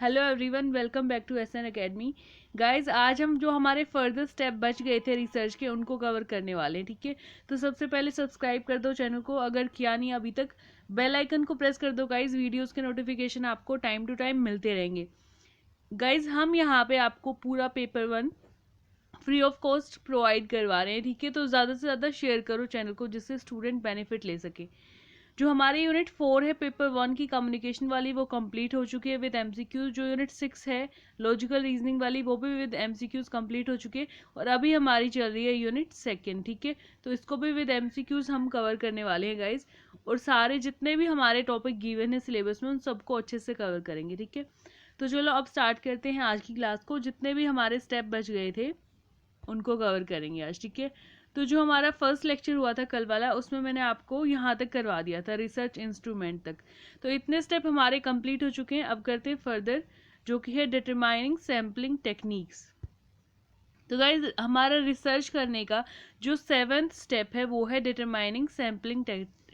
Hello everyone, welcome back to SN academy. Guys, आज हम जो हमारे फर्दर स्टेप बच गए थे रिसर्च के, उनको कवर करने वाले हैं। ठीक है, तो सबसे पहले सब्सक्राइब कर दो चैनल को, अगर किया नहीं अभी तक। बेल आइकन को प्रेस कर दो गाइज, वीडियोस के नोटिफिकेशन आपको टाइम टू टाइम मिलते रहेंगे। गाइज, हम यहाँ पे आपको पूरा paper 1 free of cost provide करवा रहे हैं। ठीक है, तो ज़्यादा से ज़्यादा शेयर करो चैनल को, जिससे स्टूडेंट बेनिफिट ले सके। जो हमारे यूनिट 4 है पेपर 1 की कम्युनिकेशन वाली, वो कंप्लीट हो चुकी है विद एमसीक्यूज। जो यूनिट 6 है लॉजिकल रीजनिंग वाली, वो भी विद एमसीक्यूज कंप्लीट हो चुके हैं। और अभी हमारी चल रही है यूनिट 2। ठीक है, तो इसको भी विद एमसीक्यूज हम कवर करने वाले हैं गाइज। और सारे जितने भी हमारे टॉपिक गिवन है सिलेबस में, उन सबको अच्छे से कवर करेंगे। ठीक है, तो चलो अब स्टार्ट करते हैं आज की क्लास को। जितने भी हमारे स्टेप बच गए थे उनको कवर करेंगे आज। ठीक है, तो जो हमारा फर्स्ट लेक्चर हुआ था कल वाला, उसमें मैंने आपको यहाँ तक करवा दिया था, रिसर्च इंस्ट्रूमेंट तक। तो इतने स्टेप हमारे कंप्लीट हो चुके हैं। अब करते हैं फर्दर, जो कि है डिटरमाइनिंग सैम्पलिंग टेक्निक्स। तो गाइज, हमारा रिसर्च करने का जो 7th स्टेप है वो है डिटरमाइनिंग सैम्पलिंग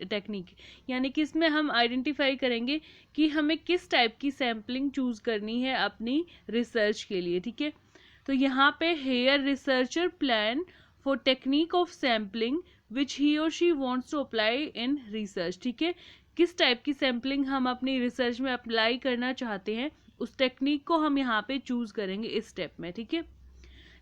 टेक्निक। यानी कि इसमें हम आइडेंटिफाई करेंगे कि हमें किस टाइप की सैम्पलिंग चूज करनी है अपनी रिसर्च के लिए। ठीक है, तो यहाँ पे here researcher plan for technique of sampling which he और she wants to apply in research. ठीक है, किस टाइप की सैम्पलिंग हम अपनी रिसर्च में अप्लाई करना चाहते हैं, उस टेक्निक को हम यहाँ पे चूज करेंगे इस स्टेप में। ठीक है,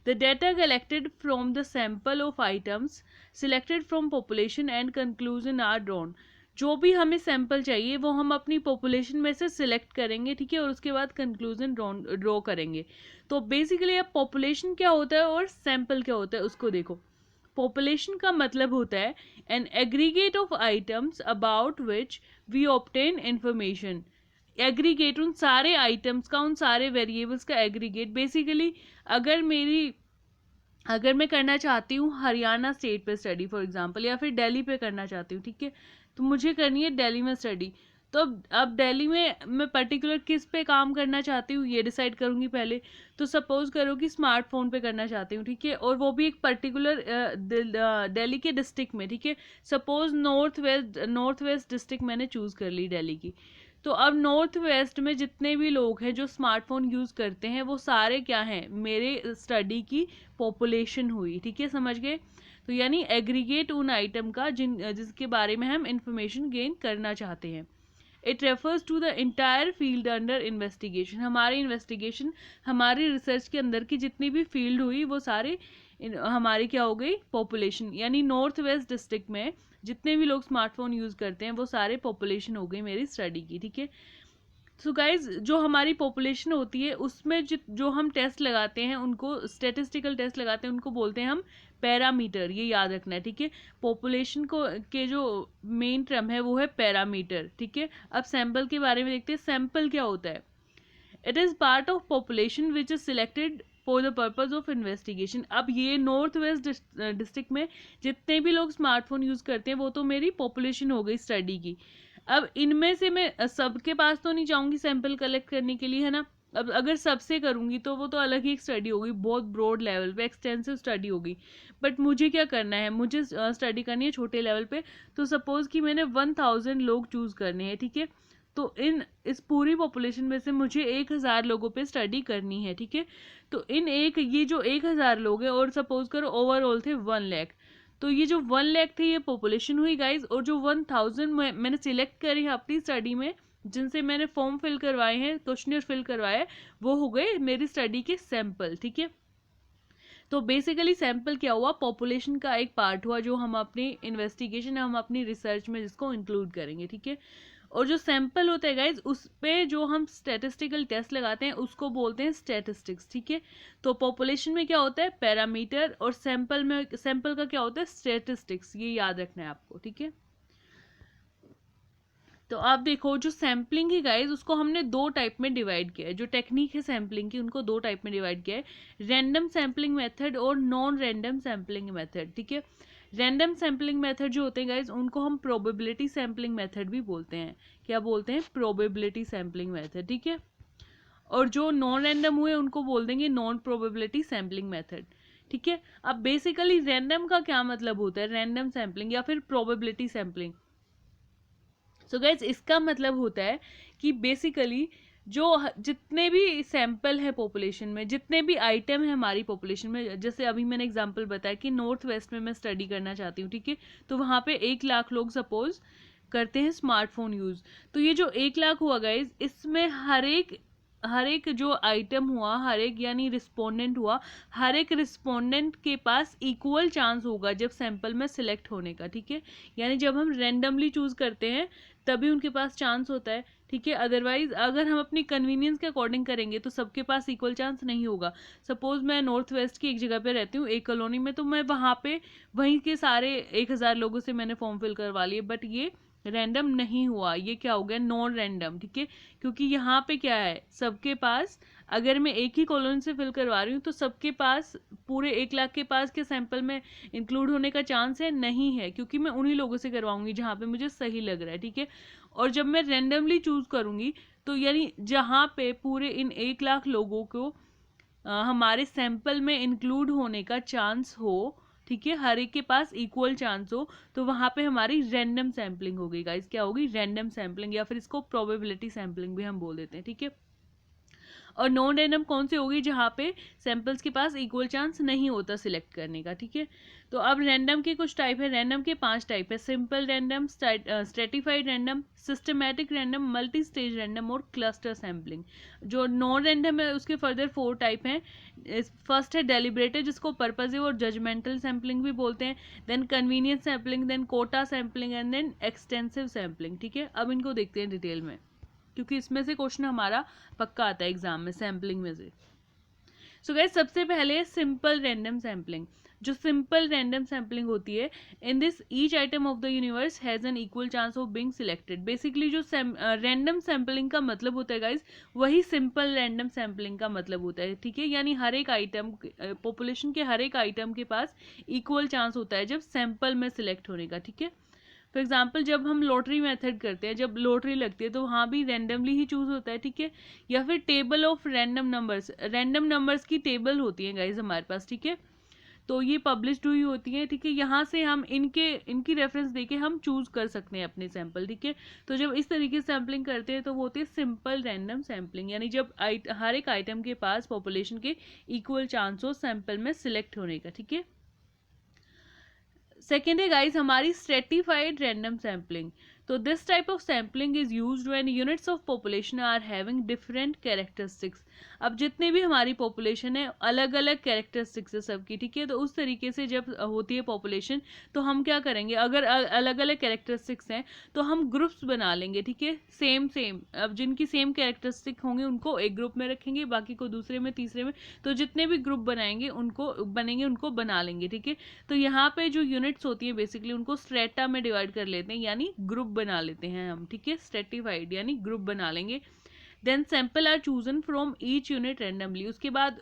the data collected from the sample of items selected from population and conclusion are drawn. जो भी हमें सैंपल चाहिए वो हम अपनी पॉपुलेशन में से सिलेक्ट करेंगे। ठीक है, और उसके बाद कंक्लूजन ड्रॉ करेंगे। तो बेसिकली अब पॉपुलेशन क्या होता है और सैंपल क्या होता है उसको देखो। पॉपुलेशन का मतलब होता है an aggregate of items about which we obtain information. Aggregate उन सारे आइटम्स का, उन सारे वेरिएबल्स का एग्रीगेट। बेसिकली अगर मैं करना चाहती हूँ हरियाणा स्टेट पे स्टडी फॉर एग्जांपल, या फिर दिल्ली पे करना चाहती हूँ, ठीक है, तो मुझे करनी है दिल्ली में स्टडी। तो अब दिल्ली में मैं पर्टिकुलर किस पे काम करना चाहती हूँ ये डिसाइड करूँगी पहले। तो सपोज करो कि स्मार्टफोन पे करना चाहती हूँ, ठीक है, और वो भी एक पर्टिकुलर दिल्ली के डिस्ट्रिक्ट में। ठीक है, सपोज नॉर्थ वेस्ट डिस्ट्रिक्ट मैंने चूज़ कर ली दिल्ली की। तो अब नॉर्थ वेस्ट में जितने भी लोग हैं जो स्मार्टफोन यूज़ करते हैं, वो सारे क्या हैं, मेरे स्टडी की पॉपुलेशन हुई। ठीक है, समझ गए। तो यानी एग्रीगेट उन आइटम का जिसके बारे में हम इंफॉर्मेशन गेन करना चाहते हैं। It refers to the entire field under investigation. हमारी इन्वेस्टिगेशन, हमारी रिसर्च के अंदर की जितनी भी फील्ड हुई, वो सारे हमारी क्या हो गई, पॉपुलेशन। यानी नॉर्थ वेस्ट डिस्ट्रिक्ट में जितने भी लोग स्मार्टफोन यूज़ करते हैं वो सारे पॉपुलेशन हो गई मेरी स्टडी की। ठीक है, सो गाइज, जो हमारी पॉपुलेशन होती है उसमें जो हम टेस्ट लगाते हैं, उनको स्टेटिस्टिकल टेस्ट लगाते हैं, उनको बोलते हैं हम पैरामीटर। ये याद रखना है। ठीक है, पॉपुलेशन को के जो मेन टर्म है वो है पैरामीटर। ठीक है, अब सैंपल के बारे में देखते हैं। सैंपल क्या होता है? It is part of population which is selected for the purpose of investigation. अब ये नॉर्थ वेस्ट डिस्ट्रिक्ट में जितने भी लोग स्मार्टफोन यूज़ करते हैं वो तो मेरी पॉपुलेशन हो गई स्टडी की। अब इनमें से मैं सबके पास तो नहीं जाऊंगी सैंपल कलेक्ट करने के लिए, है ना। अब अगर सबसे करूंगी तो वो तो अलग ही एक स्टडी होगी, बहुत ब्रॉड लेवल पे एक्सटेंसिव स्टडी होगी। बट मुझे क्या करना है, मुझे स्टडी करनी है छोटे लेवल पे। तो सपोज कि मैंने 1000 लोग चूज करने हैं। ठीक है, तो इस पूरी पॉपुलेशन में से मुझे 1000 लोगों पे स्टडी करनी है। ठीक है, तो ये जो 1000 लोग हैं, और सपोज करो ओवरऑल थे 1 लाख, तो ये जो 1 लाख थे ये पॉपुलेशन हुई गाइज। और जो 1000 मैंने सिलेक्ट करी है अपनी स्टडी में, जिनसे मैंने फॉर्म फिल करवाए हैं, क्वेश्चनर फिल करवाए, वो हो गए मेरी स्टडी के सैंपल। ठीक है, तो बेसिकली सैंपल क्या हुआ, पॉपुलेशन का एक पार्ट हुआ जो हम अपनी इन्वेस्टिगेशन, हम अपनी रिसर्च में जिसको इंक्लूड करेंगे। ठीक है, और जो सैंपल होता है गाइज, उस पे जो हम स्टैटिस्टिकल टेस्ट लगाते हैं उसको बोलते हैं स्टैटिस्टिक्स। ठीक है, तो पॉपुलेशन में क्या होता है, पैरामीटर, और सैंपल का क्या होता है, स्टैटिस्टिक्स। ये याद रखना है आपको। ठीक है, तो आप देखो, जो सैम्पलिंग है गाइज, उसको हमने 2 टाइप में डिवाइड किया है। जो टेक्निक है सैम्पलिंग की, उनको 2 टाइप में डिवाइड किया है, रैंडम सैम्पलिंग मेथड और नॉन रैंडम सैम्पलिंग मेथड। ठीक है, रैंडम सैम्पलिंग मेथड जो होते हैं गाइज, उनको हम प्रोबेबिलिटी सैम्पलिंग मेथड भी बोलते हैं। क्या बोलते हैं, प्रोबेबिलिटी सैम्पलिंग मेथड। ठीक है, और जो नॉन रैंडम हुए उनको बोल देंगे नॉन प्रोबेबिलिटी सैम्पलिंग मेथड। ठीक है, अब बेसिकली रैंडम का क्या मतलब होता है, रैंडम सैम्पलिंग या फिर प्रोबेबिलिटी सैम्पलिंग। सो गाइज, इसका मतलब होता है कि बेसिकली जितने भी सैंपल है पॉपुलेशन में, जितने भी आइटम है हमारी पॉपुलेशन में, जैसे अभी मैंने एग्जांपल बताया कि नॉर्थ वेस्ट में मैं स्टडी करना चाहती हूँ, ठीक है, तो वहाँ पे 1 लाख लोग सपोज करते हैं स्मार्टफोन यूज़। तो ये जो 1 लाख हुआ गाइज, इसमें हर एक जो आइटम हुआ, हर एक यानी रिस्पोंडेंट हुआ, हर एक रिस्पोंडेंट के पास इक्वल चांस होगा जब सैंपल में सिलेक्ट होने का, ठीक है। यानी जब हम रैंडमली चूज करते हैं तभी उनके पास चांस होता है, ठीक है। अदरवाइज अगर हम अपनी कन्वीनियंस के अकॉर्डिंग करेंगे तो सबके पास इक्वल चांस नहीं होगा। सपोज मैं नॉर्थ वेस्ट की एक जगह पे रहती हूँ, एक कॉलोनी में, तो मैं वहाँ पे वहीं के सारे 1,000 लोगों से मैंने फॉर्म फिल करवा लिए, बट ये रैंडम नहीं हुआ, ये क्या हो गया, नॉन रैंडम, ठीक है। क्योंकि यहाँ पे क्या है, सबके पास, अगर मैं एक ही कॉलोनी से फिल करवा रही हूँ तो सबके पास पूरे 1 लाख के पास के सैंपल में इंक्लूड होने का चांस है, नहीं है, क्योंकि मैं उन्हीं लोगों से करवाऊंगी जहाँ पे मुझे सही लग रहा है, ठीक है। और जब मैं रैंडमली चूज करूंगी तो यानी जहाँ पे पूरे इन 1 लाख लोगों को हमारे सैंपल में इंक्लूड होने का चांस हो, ठीक है, हर एक के पास इक्वल चांस हो, तो वहां पे हमारी रैंडम सैम्पलिंग होगी गाइस। क्या होगी, रैंडम सैम्पलिंग, या फिर इसको प्रोबेबिलिटी सैम्पलिंग भी हम बोल देते हैं, ठीक है। और नॉन रैंडम कौन सी होगी, जहाँ पे सैंपल्स के पास इक्वल चांस नहीं होता सिलेक्ट करने का, ठीक है। तो अब रैंडम के कुछ टाइप है, रैंडम के 5 टाइप है, simple random, stratified random, systematic random, multi stage random और क्लस्टर सैम्पलिंग। जो नॉन रैंडम है उसके फर्दर 4 टाइप हैं। फर्स्ट है डेलिब्रेटेड, जिसको पर्पसिव और जजमेंटल सैम्पलिंग भी बोलते हैं, then convenience sampling, then quota sampling and then extensive sampling, ठीक है। अब इनको देखते हैं डिटेल में, क्योंकि इसमें से क्वेश्चन हमारा पक्का आता है एग्जाम में, सैम्पलिंग में से। सो गाइस, सबसे पहले सिंपल रैंडम सैम्पलिंग। जो सिंपल रैंडम सैम्पलिंग होती है, in this each item of the universe has an equal chance of being selected. Basically जो रैंडम सैम्पलिंग का मतलब होता है गाइस, वही सिंपल रैंडम सैम्पलिंग का मतलब होता है, ठीक है। यानी हर एक आइटम, पॉपुलेशन के हर एक आइटम के पास इक्वल चांस होता है जब सैंपल में सिलेक्ट होने का, ठीक है। फॉर एग्जाम्पल जब हम लॉटरी मेथड करते हैं, जब लॉटरी लगती है तो वहाँ भी रैंडमली ही चूज होता है, ठीक है। या फिर टेबल ऑफ रैंडम नंबर्स की टेबल होती है गाइज हमारे पास, ठीक है। तो ये पब्लिश्ड हुई होती है, ठीक है। यहाँ से हम इनकी रेफरेंस देके हम चूज कर सकते हैं अपने सैंपल, ठीक है। तो जब इस तरीके से सैम्पलिंग करते हैं तो वो होती है सिंपल रैंडम सैम्पलिंग, यानी जब हर एक आइटम के पास पॉपुलेशन के इक्वल चांस हो सैंपल में सिलेक्ट होने का, ठीक है। सेकेंड है गाइज हमारी स्ट्रेटिफाइड रैंडम सैम्पलिंग। तो this type of sampling is used when units of population are having different characteristics. अब जितने भी हमारी पॉपुलेशन है, अलग अलग कैरेक्टरिस्टिक्स है सबकी, ठीक है। तो उस तरीके से जब होती है पॉपुलेशन, तो हम क्या करेंगे, अगर अलग अलग कैरेक्टरिस्टिक्स हैं तो हम ग्रुप्स बना लेंगे, ठीक है, सेम सेम। अब जिनकी सेम कैरेक्टरिस्टिक होंगे उनको एक ग्रुप में रखेंगे, बाकी को दूसरे में, तीसरे में। तो जितने भी ग्रुप उनको बना लेंगे, ठीक है। तो यहाँ पे जो यूनिट्स होती है बेसिकली उनको स्ट्रेटा में डिवाइड कर लेते हैं, यानी ग्रुप बना लेते हैं हम, ठीक है। स्ट्रेटिफाइड यानी ग्रुप बना लेंगे। Then sample are chosen from each unit randomly. उसके बाद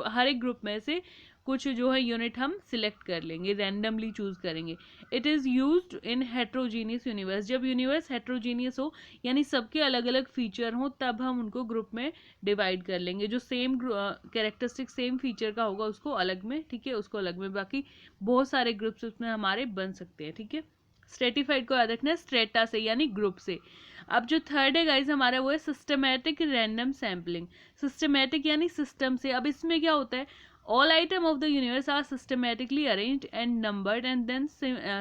हर एक ग्रुप में से कुछ जो है यूनिट हम सिलेक्ट कर लेंगे, रैंडमली चूज करेंगे। It is used in heterogeneous universe. जब यूनिवर्स हेट्रोजीनियस हो, यानी सबके अलग अलग फीचर हो, तब हम उनको ग्रुप में डिवाइड कर लेंगे। जो सेम कैरेक्टरिस्टिक सेम फीचर का होगा उसको अलग में, ठीक है, उसको अलग में। बाकी बहुत सारे ग्रुप्स उसमें हमारे बन सकते हैं, ठीक है। स्ट्रेटिफाइड को याद रखना है स्ट्रेटा से, यानी ग्रुप से। अब जो थर्ड है गाइज हमारा, वो है सिस्टमैटिक रैंडम सैम्पलिंग। सिस्टमैटिक यानी सिस्टम से। अब इसमें क्या होता है, all item of the universe are systematically arranged and numbered and then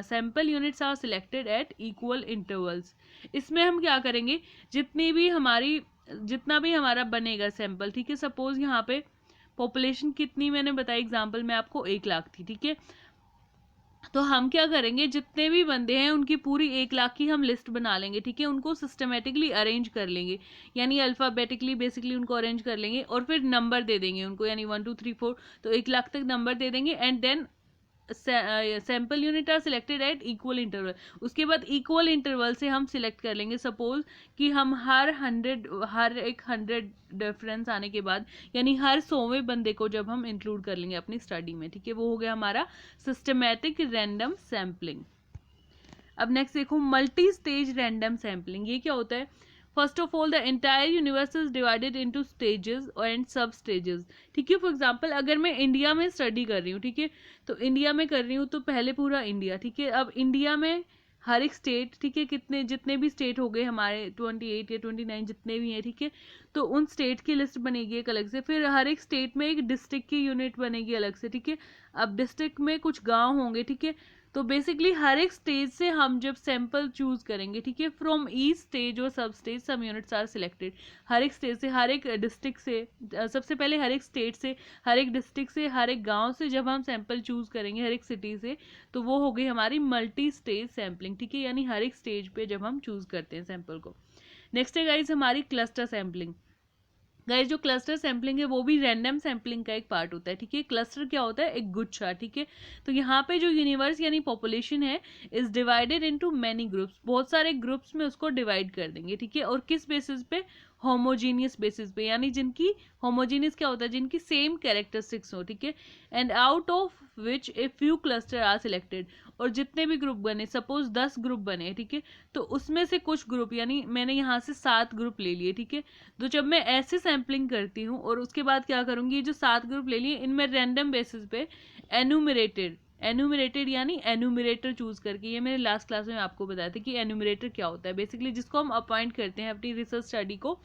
sample units are selected at equal intervals। इसमें हम क्या करेंगे, जितना भी हमारा बनेगा सैंपल, ठीक है। सपोज यहाँ पे पॉपुलेशन कितनी मैंने बताई एग्जांपल में आपको, 1 लाख थी, ठीक है। तो हम क्या करेंगे, जितने भी बंदे हैं उनकी पूरी 1 लाख की हम लिस्ट बना लेंगे, ठीक है। उनको सिस्टमेटिकली अरेंज कर लेंगे, यानी अल्फाबेटिकली बेसिकली उनको अरेंज कर लेंगे, और फिर नंबर दे देंगे उनको, यानी 1 2 3 4, तो 1 लाख तक नंबर दे देंगे। And then sample unit are selected at equal interval. उसके बाद इक्वल इंटरवल से हम सिलेक्ट कर लेंगे। सपोज कि हम हर 100 डिफरेंस आने के बाद, यानी हर 100वें बंदे को जब हम इंक्लूड कर लेंगे अपनी स्टडी में, ठीक है, वो हो गया हमारा सिस्टमैटिक रैंडम सैम्पलिंग। अब नेक्स्ट देखो, मल्टी स्टेज रैंडम सैम्पलिंग। ये क्या होता है, first of all the entire universe is divided into stages and सब स्टेजेस, ठीक है। फॉर एग्जांपल अगर मैं इंडिया में स्टडी कर रही हूँ, ठीक है, तो इंडिया में कर रही हूँ तो पहले पूरा इंडिया, ठीक है। अब इंडिया में हर एक स्टेट, ठीक है, कितने जितने भी स्टेट हो गए हमारे 28 या 29 जितने भी हैं, ठीक है, तो उन स्टेट की लिस्ट बनेगी एक अलग से। फिर हर एक स्टेट में एक डिस्ट्रिक्ट की यूनिट बनेगी अलग से, ठीक है। अब डिस्ट्रिक्ट में कुछ गांव होंगे, ठीक है। तो बेसिकली हर एक स्टेज से हम जब सैंपल चूज करेंगे, ठीक है, फ्रॉम ईच स्टेज और sub stage some units are selected. हर एक स्टेज से, हर एक डिस्ट्रिक्ट से, सबसे पहले हर एक स्टेट से, हर एक डिस्ट्रिक्ट से, हर एक गांव से जब हम सैंपल चूज करेंगे, हर एक सिटी से, तो वो हो गई हमारी मल्टी स्टेज सैम्पलिंग, ठीक है, यानी हर एक स्टेज पे जब हम चूज करते हैं सैंपल को। नेक्स्ट है गाइज हमारी क्लस्टर सैम्पलिंग। गाइस जो क्लस्टर सैम्पलिंग है वो भी रैंडम सैम्पलिंग का एक पार्ट होता है, ठीक है। क्लस्टर क्या होता है? एक गुच्छा, ठीक है। तो यहाँ पे जो यूनिवर्स यानी पॉपुलेशन है is divided into many groups, बहुत सारे ग्रुप्स में उसको डिवाइड कर देंगे, ठीक है। और किस बेसिस पे? होमोजीनियस बेसिस पे, यानी जिनकी होमोजीनियस क्या होता है? जिनकी सेम कैरेक्टरिस्टिक्स हो, ठीक है। And out of which a few cluster are selected, और जितने भी ग्रुप बने, सपोज 10 ग्रुप बने, ठीक है, तो उसमें से कुछ ग्रुप, यानी मैंने यहाँ से 7 ग्रुप ले लिए, ठीक है। तो जब मैं ऐसे सैम्पलिंग करती हूँ और उसके बाद क्या करूँगी, ये जो 7 ग्रुप ले लिए इनमें रैंडम बेसिस पे एनुमरेटेड यानी एनुमरेटर चूज करके, ये मेरे लास्ट क्लास में आपको बताया था कि एनुमरेटर क्या होता है, बेसिकली जिसको हम अपॉइंट करते हैं अपनी रिसर्च स्टडी को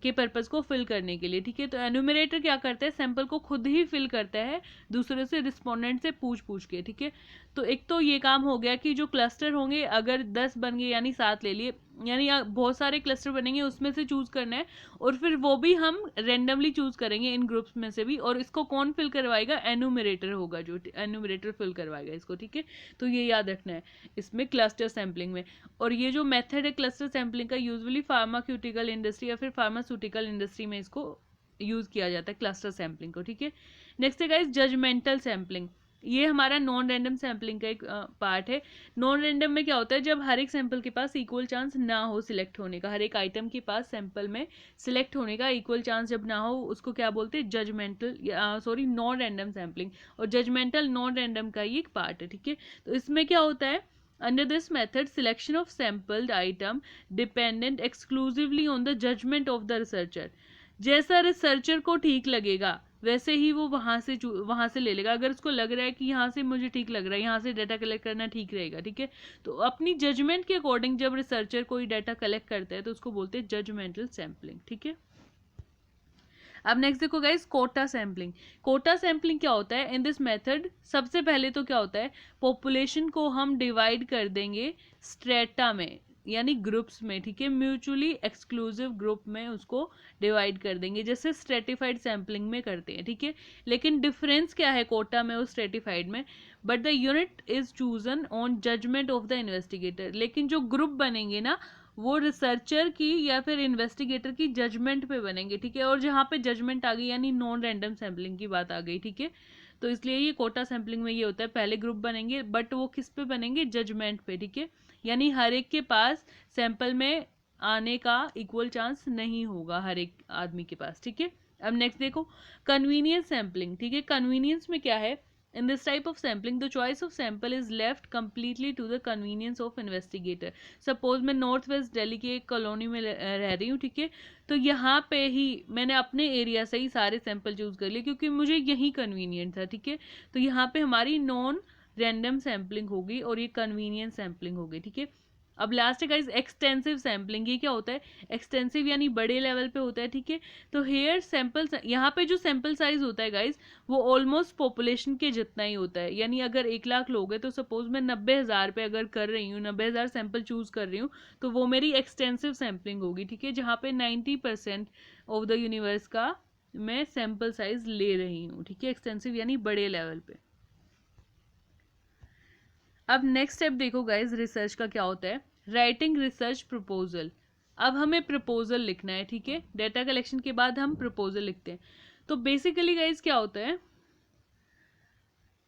के पर्पस को फिल करने के लिए, ठीक है। तो एनुमरेटर क्या करता है? सैंपल को खुद ही फिल करता है दूसरे से, रिस्पोंडेंट से पूछ के, ठीक है। तो एक तो ये काम हो गया कि जो क्लस्टर होंगे, अगर 10 बन गए यानी 7 ले लिए, यानी बहुत सारे क्लस्टर बनेंगे, उसमें से चूज करना है, और फिर वो भी हम रेंडमली चूज करेंगे इन ग्रुप्स में से भी। और इसको कौन फिल करवाएगा? एनुमरेटर होगा, जो एनुमरेटर फिल करवाएगा इसको, ठीक है। तो ये याद रखना है इसमें क्लस्टर सैम्पलिंग में। और ये जो मेथड है क्लस्टर सैम्पलिंग का, यूजुअली फार्मास्यूटिकल इंडस्ट्री या फिर फार्मास्यूटिकल इंडस्ट्री में इसको यूज किया जाता है क्लस्टर सैम्पलिंग को, ठीक है। नेक्स्ट है गाइस जजमेंटल सैम्पलिंग। ये हमारा नॉन रैंडम सैम्पलिंग का एक पार्ट है। नॉन रैंडम में क्या होता है? जब हर एक सैंपल के पास इक्वल चांस ना हो सिलेक्ट होने का, हर एक आइटम के पास सैंपल में सिलेक्ट होने का इक्वल चांस जब ना हो, उसको क्या बोलते हैं? Judgemental, sorry non random sampling. और जजमेंटल नॉन रैंडम का ही एक पार्ट है, ठीक है। तो इसमें क्या होता है? Under this method, selection of sampled item dependent exclusively on the judgment of the researcher. जैसा रिसर्चर को ठीक लगेगा वैसे ही वो वहां से ले लेगा। अगर उसको लग रहा है कि यहाँ से मुझे ठीक लग रहा है, यहाँ से डाटा कलेक्ट करना ठीक रहेगा, ठीक है, तो अपनी जजमेंट के अकॉर्डिंग जब रिसर्चर कोई डाटा कलेक्ट करता है तो उसको बोलते हैं जजमेंटल सैम्पलिंग, ठीक है। अब नेक्स्ट देखो guys quota sampling. Quota sampling क्या होता है? इन दिस मेथड सबसे पहले तो क्या होता है? पॉपुलेशन को हम डिवाइड कर देंगे स्ट्रेटा में, यानी ग्रुप्स में, ठीक है, म्यूचुअली एक्सक्लूसिव ग्रुप में उसको डिवाइड कर देंगे, जैसे स्ट्रेटिफाइड सैम्पलिंग में करते हैं, ठीक है। लेकिन डिफरेंस क्या है कोटा में और स्ट्रेटिफाइड में? But the unit is chosen on judgement of the investigator. लेकिन जो ग्रुप बनेंगे ना वो रिसर्चर की या फिर इन्वेस्टिगेटर की जजमेंट पे बनेंगे, ठीक है। और जहाँ पे जजमेंट आ गई यानी नॉन रैंडम सैम्पलिंग की बात आ गई, ठीक है। तो इसलिए ये कोटा सैम्पलिंग में ये होता है, पहले ग्रुप बनेंगे बट वो किस पे बनेंगे? जजमेंट पे, ठीक है। यानी हर एक के पास सैंपल में आने का इक्वल चांस नहीं होगा हर एक आदमी के पास, ठीक है। अब नेक्स्ट देखो कन्वीनियंस सैम्पलिंग, ठीक है। कन्वीनियंस में क्या है? In this type of sampling, the choice of sample is left completely to the convenience of investigator. Suppose मैं नॉर्थ वेस्ट दिल्ली की एक कॉलोनी में रह रही हूँ, ठीक है, तो यहाँ पे ही मैंने अपने एरिया से ही सारे सैंपल चूज कर लिए क्योंकि मुझे यही कन्वीनियंट था, ठीक है। तो यहाँ पे हमारी नॉन रैंडम सैम्पलिंग होगी और ये कन्वीनियंस सैम्पलिंग होगी, ठीक है। अब लास्ट है गाइस एक्सटेंसिव सैम्पलिंग। ये क्या होता है? एक्सटेंसिव यानी बड़े लेवल पे होता है, ठीक है। तो हेयर सैंपल, यहाँ पे जो सैंपल साइज होता है गाइस वो ऑलमोस्ट पॉपुलेशन के जितना ही होता है। यानी अगर 1 लाख लोग हैं तो सपोज मैं 90,000 पे अगर कर रही हूँ, 90,000 सैंपल चूज कर रही हूँ, तो वो मेरी एक्सटेंसिव सैम्पलिंग होगी, ठीक है, जहाँ पे 90% ऑफ द यूनिवर्स का मैं सैंपल साइज ले रही हूँ, ठीक है। एक्सटेंसिव यानी बड़े लेवल पे। अब नेक्स्ट स्टेप देखो गाइज रिसर्च का क्या होता है? Writing research proposal. अब हमें प्रपोजल लिखना है, ठीक है। डेटा कलेक्शन के बाद हम प्रपोजल लिखते हैं। तो बेसिकली गाइज क्या होता है?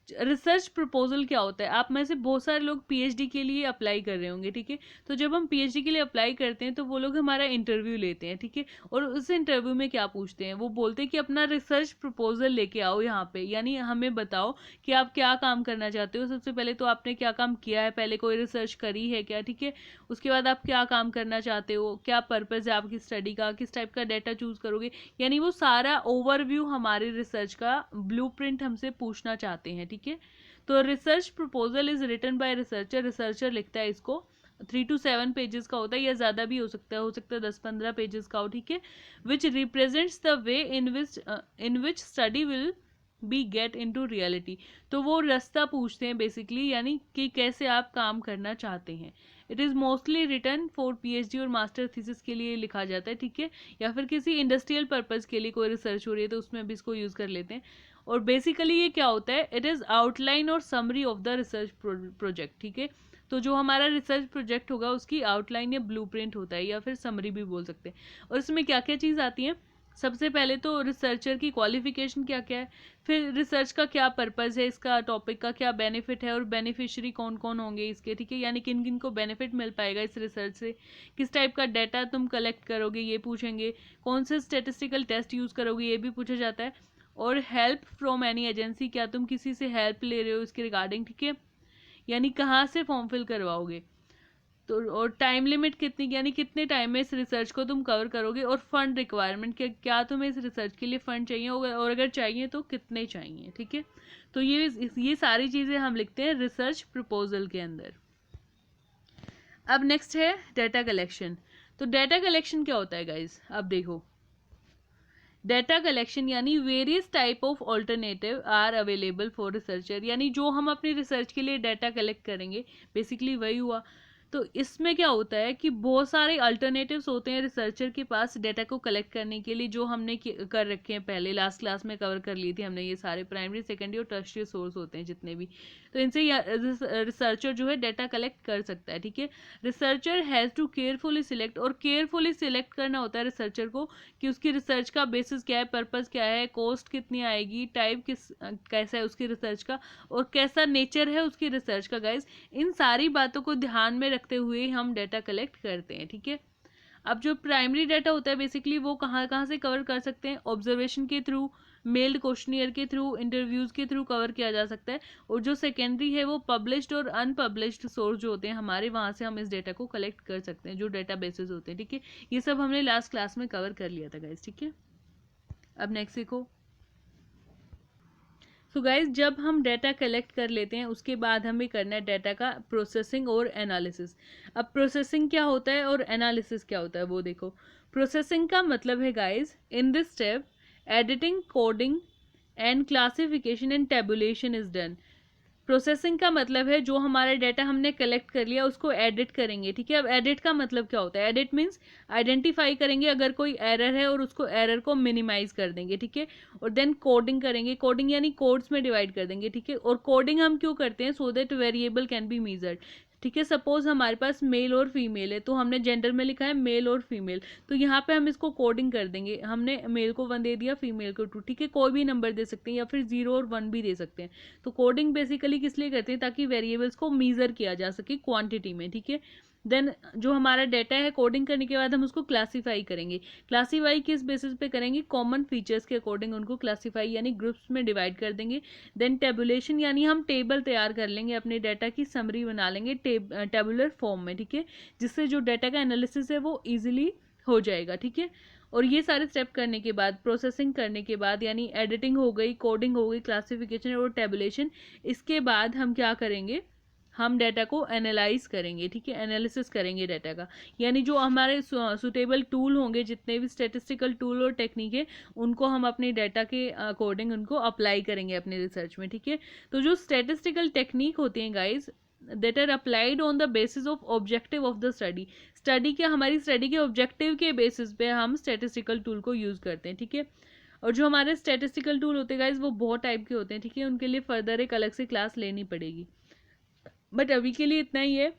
रिसर्च प्रपोजल क्या होता है? आप में से बहुत सारे लोग पीएचडी के लिए अप्लाई कर रहे होंगे, ठीक है। तो जब हम पीएचडी के लिए अप्लाई करते हैं तो वो लोग हमारा इंटरव्यू लेते हैं, ठीक है। और उस इंटरव्यू में क्या पूछते हैं? वो बोलते हैं कि अपना रिसर्च प्रपोजल लेके आओ यहाँ पे, यानी हमें बताओ कि आप क्या काम करना चाहते हो। सबसे पहले तो आपने क्या काम किया है, पहले कोई रिसर्च करी है क्या, ठीक है। उसके बाद आप क्या काम करना चाहते हो, क्या पर्पज़ है आपकी स्टडी का, किस टाइप का डाटा चूज करोगे, यानी वो सारा ओवरव्यू हमारे रिसर्च का ब्लूप्रिंट हमसे पूछना चाहते हैं, ठीक है। तो research proposal is written by researcher, researcher लिखता है इसको, 3 to 7 पेजेस का होता है या ज़्यादा भी हो सकता है 10-15 पेजेस का हो, ठीक है, विच represents the way in which study will be get into reality. तो वो रास्ता पूछते हैं बेसिकली, यानी कि कैसे आप काम करना चाहते हैं। It is mostly written for PhD और मास्टर थीसिस के लिए लिखा जाता है, ठीक है, या फिर किसी इंडस्ट्रियल पर्पज़ के लिए कोई रिसर्च हो रही है तो उसमें भी इसको यूज़ कर लेते हैं। और बेसिकली ये क्या होता है, इट इज़ आउटलाइन और summary of the research project, ठीक है। तो जो हमारा रिसर्च प्रोजेक्ट होगा उसकी आउटलाइन या ब्लूप्रिंट होता है, या फिर समरी भी बोल सकते हैं। और इसमें क्या क्या चीज़ आती है, सबसे पहले तो रिसर्चर की क्वालिफिकेशन क्या क्या है, फिर रिसर्च का क्या पर्पज़ है, इसका टॉपिक का क्या बेनिफिट है, और बेनिफिशरी कौन कौन होंगे इसके, ठीक है, यानी किन किन को बेनिफिट मिल पाएगा इस रिसर्च से, किस टाइप का डाटा तुम कलेक्ट करोगे ये पूछेंगे, कौन से स्टेटिस्टिकल टेस्ट यूज़ करोगे ये भी पूछा जाता है, और हेल्प फ्रॉम एनी एजेंसी, क्या तुम किसी से हेल्प ले रहे हो इसके रिगार्डिंग, ठीक है, यानी कहाँ से फॉर्म फिल करवाओगे, तो और टाइम लिमिट कितनी, यानी कितने टाइम में इस रिसर्च को तुम कवर करोगे, और फंड रिक्वायरमेंट क्या तुम्हें इस रिसर्च के लिए फंड चाहिए, और अगर चाहिए तो कितने चाहिए, ठीक है। तो ये सारी चीज़ें हम लिखते हैं रिसर्च प्रपोजल के अंदर। अब नेक्स्ट है डाटा कलेक्शन। तो डाटा कलेक्शन क्या होता है गाइज, अब देखो, डाटा कलेक्शन यानी various type of alternative are available for researcher, यानी जो हम अपनी रिसर्च के लिए डाटा कलेक्ट करेंगे बेसिकली वही हुआ। तो इसमें क्या होता है कि बहुत सारे अल्टरनेटिव्स होते हैं रिसर्चर के पास डाटा को कलेक्ट करने के लिए, जो हमने कर रखे हैं पहले लास्ट क्लास में कवर कर ली थी हमने, ये सारे प्राइमरी सेकेंडरी और टर्शियरी सोर्स होते हैं जितने भी, तो इनसे रिसर्चर जो है डाटा कलेक्ट कर सकता है, ठीक है। Researcher has to carefully select, और केयरफुली सिलेक्ट करना होता है रिसर्चर को कि उसकी रिसर्च का बेसिस क्या है, पर्पज़ क्या है, कॉस्ट कितनी आएगी, टाइप कैसा है उसकी रिसर्च का, और कैसा नेचर है उसकी रिसर्च का गाइज। इन सारी बातों को ध्यान में रखते हुए हम डाटा कलेक्ट करते हैं, ठीक है। अब जो प्राइमरी डाटा होता है बेसिकली वो कहाँ कहाँ से कवर कर सकते हैं, ऑब्जर्वेशन के थ्रू, मेल्ड क्वेश्चनियर के थ्रू, इंटरव्यूज़ के थ्रू कवर किया जा सकता है। और जो सेकेंडरी है वो पब्लिश्ड और अनपब्लिश्ड सोर्स जो होते हैं हमारे, वहाँ से हम इस डेटा को कलेक्ट कर सकते हैं, जो डेटा बेसिस होते हैं, ठीक है। ये सब हमने लास्ट क्लास में कवर कर लिया था गाइज, ठीक है। अब नेक्स्ट देखो, तो गाइज जब हम डाटा कलेक्ट कर लेते हैं उसके बाद हमें करना है डाटा का प्रोसेसिंग और एनालिसिस। अब प्रोसेसिंग क्या होता है और एनालिसिस क्या होता है वो देखो। प्रोसेसिंग का मतलब है guys, in this step editing, coding and classification and tabulation is done. Processing का मतलब है जो हमारा डाटा हमने कलेक्ट कर लिया उसको एडिट करेंगे, ठीक है। अब एडिट का मतलब क्या होता है, एडिट मीन्स आइडेंटिफाई करेंगे अगर कोई एरर है और उसको एरर को मिनिमाइज कर देंगे, ठीक है। और देन कोडिंग करेंगे, कोडिंग यानी कोड्स में डिवाइड कर देंगे, ठीक है। और कोडिंग हम क्यों करते हैं, so that variable can be measured, ठीक है। सपोज हमारे पास मेल और फीमेल है, तो हमने जेंडर में लिखा है मेल और फीमेल, तो यहाँ पे हम इसको कोडिंग कर देंगे, हमने मेल को 1 दे दिया, फीमेल को 2, ठीक है। कोई भी नंबर दे सकते हैं या फिर 0 और 1 भी दे सकते हैं। तो कोडिंग बेसिकली किस लिए करते हैं, ताकि वेरिएबल्स को मेजर किया जा सके क्वांटिटी में, ठीक है। देन जो हमारा डाटा है कोडिंग करने के बाद हम उसको क्लासीफाई करेंगे। क्लासीफाई किस बेसिस पे करेंगे, कॉमन फीचर्स के अकॉर्डिंग उनको क्लासीफाई यानी ग्रुप्स में डिवाइड कर देंगे। देन टेबुलेशन यानी हम टेबल तैयार कर लेंगे, अपने डाटा की समरी बना लेंगे टेबुलर फॉर्म में, ठीक है, जिससे जो डाटा का एनालिसिस है वो ईजिली हो जाएगा, ठीक है। और ये सारे स्टेप करने के बाद, प्रोसेसिंग करने के बाद, यानी एडिटिंग हो गई, कोडिंग हो गई, क्लासिफिकेशन और टेबुलेशन, इसके बाद हम क्या करेंगे, हम डाटा को एनालाइज करेंगे, ठीक है, एनालिसिस करेंगे डाटा का। यानी जो हमारे सुटेबल टूल होंगे, जितने भी स्टैटिस्टिकल टूल और टेक्निक है, उनको हम अपने डाटा के अकॉर्डिंग उनको अप्लाई करेंगे अपने रिसर्च में, ठीक है। तो जो स्टैटिस्टिकल टेक्निक होती हैं guys, that are applied on the basis of objective of the study के, हमारी स्टडी के ऑब्जेक्टिव के बेसिस पे हम स्टैटिस्टिकल टूल को यूज़ करते हैं, ठीक है। और जो हमारे स्टैटिस्टिकल टूल होते हैं गाइज वो बहुत टाइप के होते हैं, ठीक है, उनके लिए फर्दर एक अलग से क्लास लेनी पड़ेगी। बट अभी के लिए इतना ही है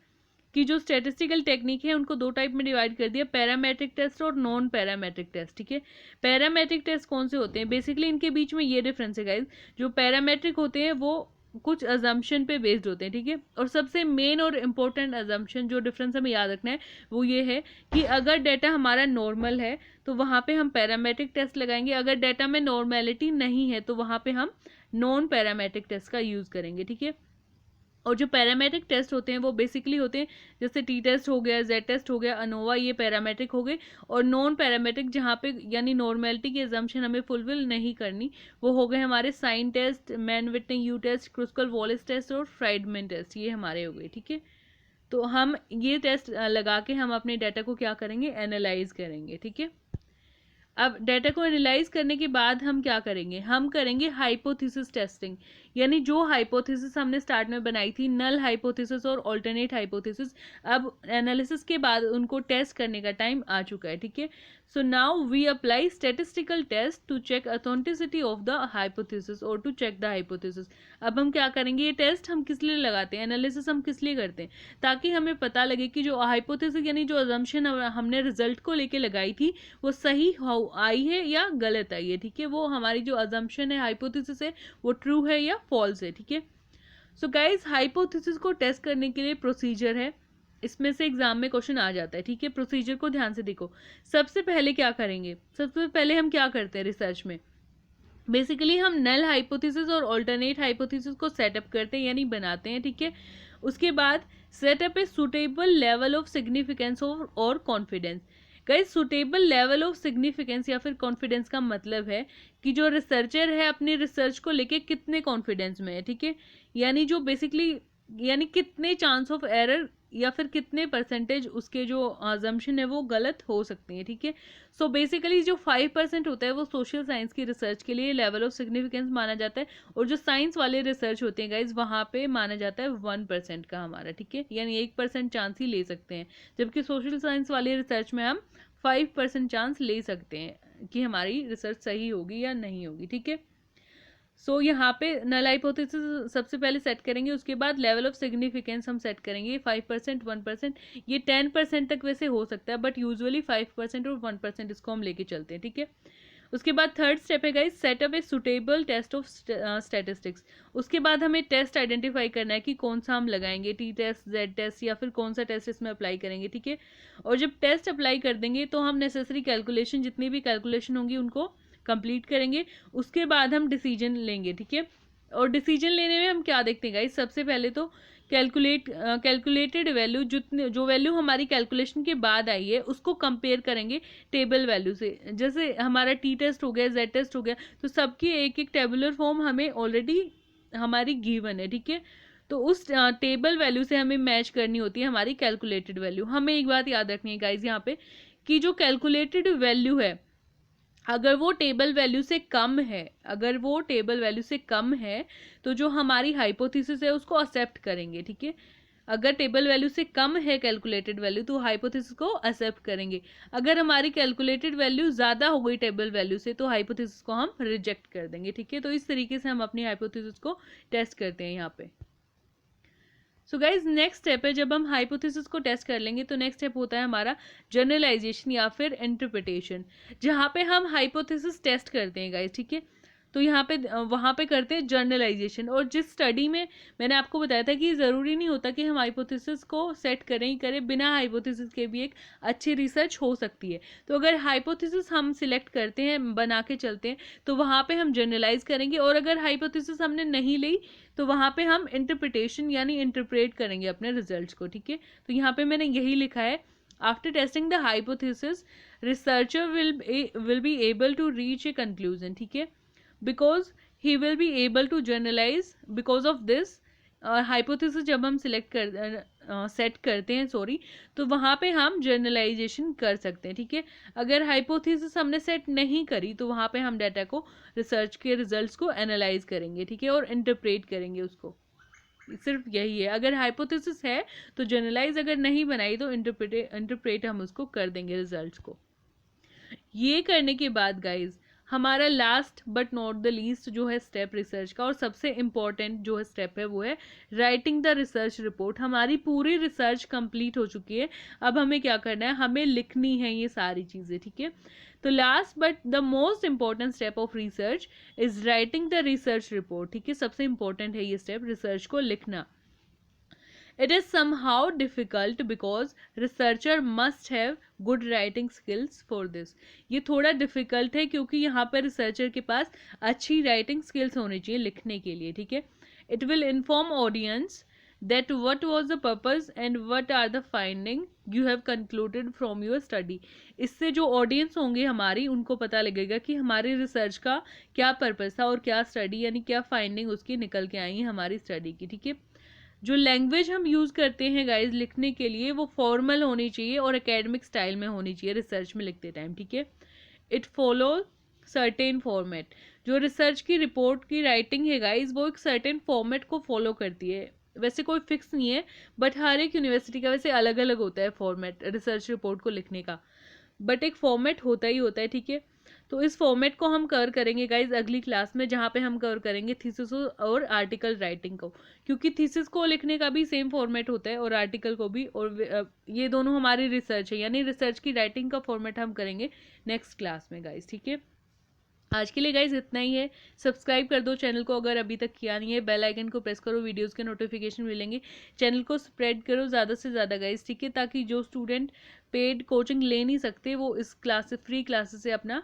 कि जो स्टैटिस्टिकल टेक्निक है उनको 2 टाइप में डिवाइड कर दिया, पैरामेट्रिक टेस्ट और नॉन पैरामेट्रिक टेस्ट, ठीक है। पैरामेट्रिक टेस्ट कौन से होते हैं, बेसिकली इनके बीच में ये डिफरेंस है गाइज, जो पैरामेट्रिक होते हैं वो कुछ अजम्पशन पे बेस्ड होते हैं, ठीक है। और सबसे मेन और इम्पोर्टेंट अजम्पशन जो डिफरेंस हमें याद रखना है वो ये है कि अगर डाटा हमारा नॉर्मल है तो वहाँ पे हम पैरामेट्रिक टेस्ट लगाएंगे, अगर डाटा में नॉर्मेलिटी नहीं है तो वहाँ पे हम नॉन पैरामेट्रिक टेस्ट का यूज़ करेंगे, ठीक है। और जो पैरामेट्रिक टेस्ट होते हैं वो बेसिकली होते हैं जैसे टी टेस्ट हो गया, जेड टेस्ट हो गया, अनोवा, ये पैरामेट्रिक हो गए। और नॉन पैरामेट्रिक जहाँ पे यानी नॉर्मेलिटी की एजम्पशन हमें फुलफिल नहीं करनी, वो हो गए हमारे sign test, Mann Whitney U test, Kruskal Wallis test और फ्राइडमैन टेस्ट, ये हमारे हो गए। ठीक है, तो हम ये टेस्ट लगा के हम अपने डाटा को क्या करेंगे, एनालाइज करेंगे। ठीक है, अब डाटा को एनालाइज करने के बाद हम क्या करेंगे, हम करेंगे हाइपोथेसिस टेस्टिंग, यानी जो हाइपोथेसिस हमने स्टार्ट में बनाई थी, नल हाइपोथेसिस और अल्टरनेट हाइपोथेसिस, अब एनालिसिस के बाद उनको टेस्ट करने का टाइम आ चुका है। ठीक है, so now we apply statistical test to check authenticity of the hypothesis और टू चेक द हाइपोथेसिस। अब हम क्या करेंगे, ये टेस्ट हम किस लिए लगाते हैं, एनालिसिस हम किस लिए करते हैं, ताकि हमें पता लगे कि जो हाइपोथेसिस यानी जो अजम्पशन हमने रिजल्ट को लेके लगाई थी वो सही आई है या गलत आई है। ठीक है, वो हमारी जो अजम्पशन है, हाइपोथेसिस है, वो ट्रू है या फॉल्स है। ठीक है, सो गाइस हाइपोथेसिस को टेस्ट करने के लिए प्रोसीजर है, इसमें से एग्जाम में क्वेश्चन आ जाता है। ठीक है, प्रोसीजर को ध्यान से देखो। सबसे पहले क्या करेंगे, सबसे पहले हम क्या करते हैं रिसर्च में, बेसिकली हम नल हाइपोथेसिस और अल्टरनेट हाइपोथेसिस को सेटअप करते हैं यानी बनाते हैं। ठीक है, उसके बाद setup a suitable level of significance और confidence. Guys suitable level of significance या फिर कॉन्फिडेंस का मतलब है कि जो रिसर्चर है अपनी रिसर्च को लेके कितने कॉन्फिडेंस में है। ठीक है, यानी जो बेसिकली यानी कितने चांस ऑफ एरर या फिर कितने परसेंटेज उसके जो अजम्पशन है वो गलत हो सकती हैं। ठीक है, सो बेसिकली जो 5% होता है वो सोशल साइंस की रिसर्च के लिए लेवल ऑफ सिग्निफिकेंस माना जाता है, और जो साइंस वाले रिसर्च होते हैं गाइज वहाँ पे माना जाता है 1% का हमारा। ठीक है, यानी 1% चांस ही ले सकते हैं, जबकि सोशल साइंस वाले रिसर्च में हम 5% चांस ले सकते हैं कि हमारी रिसर्च सही होगी या नहीं होगी। ठीक है, सो यहाँ पे नल हाइपोथेसिस सबसे पहले सेट करेंगे, उसके बाद लेवल ऑफ सिग्निफिकेंस हम सेट करेंगे 5%, 1%, ये 10% तक वैसे हो सकता है, बट यूजुअली 5% और 1% इसको हम लेके चलते हैं। ठीक है, उसके बाद थर्ड स्टेप है guys set up a suitable test of statistics. उसके बाद हमें टेस्ट आइडेंटिफाई करना है कि कौन सा हम लगाएंगे, टी टेस्ट, जेड टेस्ट, या फिर कौन सा टेस्ट इसमें अप्लाई करेंगे। ठीक है, और जब टेस्ट अप्लाई कर देंगे तो हम नेसेसरी कैलकुलेशन, जितनी भी कैलकुलेशन होंगी उनको कंप्लीट करेंगे, उसके बाद हम डिसीजन लेंगे। ठीक है, और डिसीजन लेने में हम क्या देखते हैं गाइस, सबसे पहले तो कैलकुलेटेड वैल्यू, जो वैल्यू हमारी कैलकुलेशन के बाद आई है उसको कंपेयर करेंगे टेबल वैल्यू से। जैसे हमारा टी टेस्ट हो गया, जेड टेस्ट हो गया, तो सबकी एक एक टेबुलर फॉर्म हमें ऑलरेडी हमारी गिवन है। ठीक है, तो उस टेबल वैल्यू से हमें मैच करनी होती है हमारी कैलकुलेटेड वैल्यू। हमें एक बात याद रखनी है गाइज यहाँ पे कि जो कैलकुलेटेड वैल्यू है अगर वो टेबल वैल्यू से कम है, अगर वो टेबल वैल्यू से कम है तो जो हमारी हाइपोथेसिस है उसको एक्सेप्ट करेंगे। ठीक है, अगर टेबल वैल्यू से कम है कैलकुलेटेड वैल्यू तो हाइपोथेसिस को एक्सेप्ट करेंगे। अगर हमारी कैलकुलेटेड वैल्यू ज़्यादा हो गई टेबल वैल्यू से तो हाइपोथेसिस को हम रिजेक्ट कर देंगे। ठीक है, तो इस तरीके से हम अपनी हाइपोथेसिस को टेस्ट करते हैं यहाँ पे। सो गाइज नेक्स्ट स्टेप है, जब हम हाइपोथेसिस को टेस्ट कर लेंगे तो नेक्स्ट स्टेप होता है हमारा जनरलाइजेशन या फिर इंटरप्रिटेशन, जहाँ पे हम हाइपोथेसिस टेस्ट करते हैं गाइज। ठीक है, तो यहाँ पे वहाँ पे करते हैं जर्नलाइजेशन। और जिस स्टडी में मैंने आपको बताया था कि ज़रूरी नहीं होता कि हम हाइपोथेसिस को सेट करें ही करें, बिना हाइपोथेसिस के भी एक अच्छी रिसर्च हो सकती है। तो अगर हाइपोथेसिस हम सिलेक्ट करते हैं, बना के चलते हैं, तो वहाँ पे हम जर्नलाइज करेंगे, और अगर हाइपोथेसिस हमने नहीं ली तो वहाँ पे हम इंटरप्रिटेशन यानी इंटरप्रेट करेंगे अपने रिजल्ट्स को। ठीक है, तो यहाँ पे मैंने यही लिखा है, after testing the hypothesis researcher will be able to reach a conclusion. ठीक है, because he will be able to generalize because of this hypothesis जब हम सेट करते हैं तो वहाँ पे हम जर्नलाइजेशन कर सकते हैं। ठीक है, अगर हाइपोथेसिस हमने सेट नहीं करी तो वहाँ पे हम डाटा को, रिसर्च के रिजल्ट्स को एनालाइज करेंगे। ठीक है, और इंटरप्रेट करेंगे उसको, सिर्फ यही है। अगर हाइपोथेसिस है तो जर्नलाइज, अगर नहीं बनाई तो इंटरप्रेट हम उसको कर देंगे रिजल्ट्स को। ये करने के बाद गाइज हमारा last but not the least जो है स्टेप रिसर्च का, और सबसे इम्पॉर्टेंट जो है स्टेप है वो है राइटिंग द रिसर्च रिपोर्ट। हमारी पूरी रिसर्च कंप्लीट हो चुकी है, अब हमें क्या करना है, हमें लिखनी है ये सारी चीज़ें। ठीक है, तो last but the most important step of research is writing the research report. ठीक है, सबसे इंपॉर्टेंट है ये स्टेप, रिसर्च को लिखना। It is somehow difficult because researcher must have good writing skills for this. ये थोड़ा डिफिकल्ट है क्योंकि यहाँ पर रिसर्चर के पास अच्छी राइटिंग स्किल्स होनी चाहिए लिखने के लिए। ठीक है, it will inform audience that what was the purpose and what are the finding you have concluded from your study. इससे जो ऑडियंस होंगे हमारी, उनको पता लगेगा कि हमारी रिसर्च का क्या पर्पस था और क्या स्टडी यानी क्या फाइंडिंग उसकी निकल के आई है हमारी स्टडी की, ठीक है। जो लैंग्वेज हम यूज़ करते हैं गाइज लिखने के लिए, वो फॉर्मल होनी चाहिए और एकेडमिक स्टाइल में होनी चाहिए रिसर्च में लिखते टाइम, ठीक है। It follow certain format. जो रिसर्च की रिपोर्ट की राइटिंग है गाइज, वो एक सर्टेन फॉर्मेट को फॉलो करती है। वैसे कोई फिक्स नहीं है, बट हर एक यूनिवर्सिटी का वैसे अलग अलग होता है फॉर्मेट रिसर्च रिपोर्ट को लिखने का, बट एक फॉर्मेट होता ही होता है, ठीक है। तो इस फॉर्मेट को हम कवर करेंगे गाइज अगली क्लास में, जहाँ पे हम कवर करेंगे थीसिस और आर्टिकल राइटिंग को, क्योंकि थीसिस को लिखने का भी सेम फॉर्मेट होता है और आर्टिकल को भी, और ये दोनों हमारी रिसर्च है, यानी रिसर्च की राइटिंग का फॉर्मेट हम करेंगे नेक्स्ट क्लास में गाइज, ठीक है। आज के लिए गाइज इतना ही है। सब्सक्राइब कर दो चैनल को अगर अभी तक किया नहीं है, बेल आइकन को प्रेस करो, वीडियोस के नोटिफिकेशन मिलेंगे। चैनल को स्प्रेड करो ज़्यादा से ज़्यादा गाइज, ठीक है, ताकि जो स्टूडेंट पेड कोचिंग ले नहीं सकते वो इस क्लास से, फ्री क्लासेस से अपना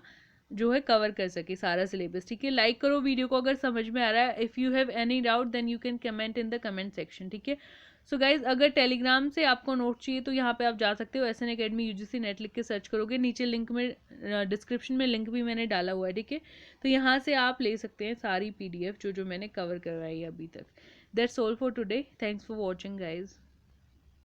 जो है कवर कर सके सारा सिलेबस, ठीक है। लाइक करो वीडियो को अगर समझ में आ रहा है। If you have any doubt then you can comment in the comment section, ठीक है। सो गाइज अगर टेलीग्राम से आपको नोट चाहिए तो यहाँ पे आप जा सकते हो, SN Academy UGC नेट लिख के सर्च करोगे, नीचे लिंक में डिस्क्रिप्शन में लिंक भी मैंने डाला हुआ है, ठीक है। तो यहाँ से आप ले सकते हैं सारी PDF जो मैंने कवर करवाई है अभी तक। That's all for today, thanks for watching guys.